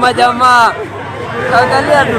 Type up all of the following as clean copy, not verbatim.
Majamaa, angalia tu.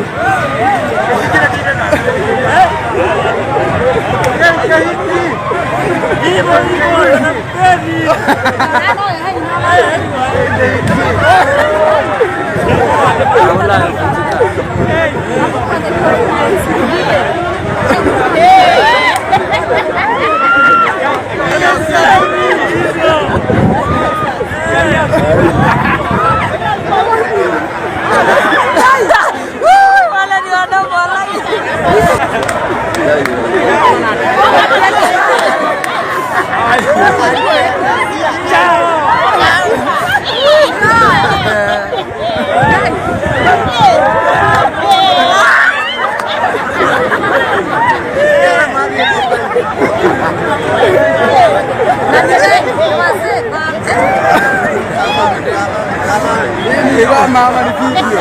Mama ni video.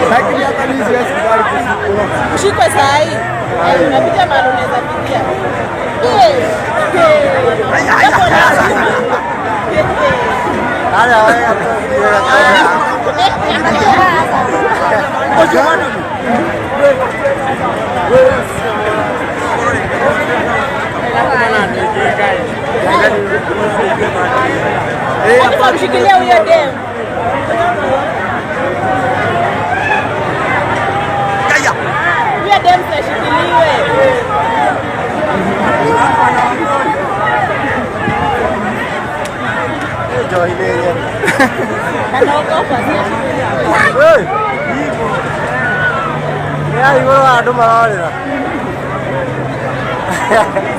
Lakini hata mimi siwezi kubali kushikwa. Ushikwe saa hii. Unapitia mahali unaweza pitia. Mshikilia huyo demu. Huyo demu tunashikiliwe. Anaogopa sana. Hey! Ya igoro ando mararira.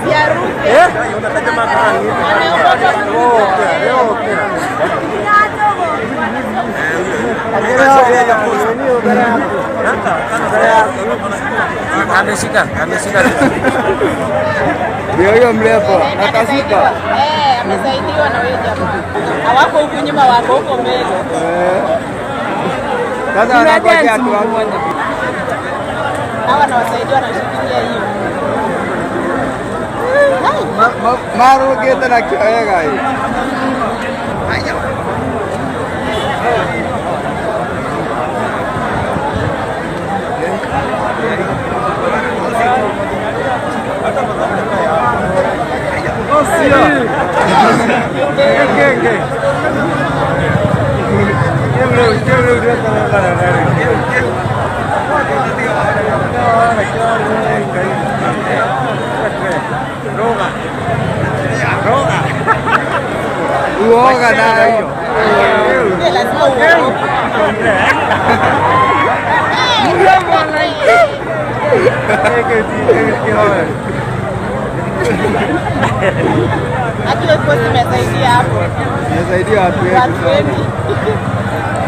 Siaruke. Unataka makangi. Ameshika. Ndio mrepo akashika. Amesaidiwa na wewe jamaa. Hawako huku nyuma, wako huko mbele. Sasa anangojea tu hawa na wasaidiwa na shikilia hiyo. Maru geta na kiaga hii. Uoga nayo. Lazima uoge. Akiwa tumesaidia hapo. Tumesaidia watu wengi.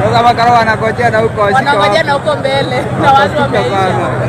Sasa makaro wanangojea na huko mbele na watu wameisha.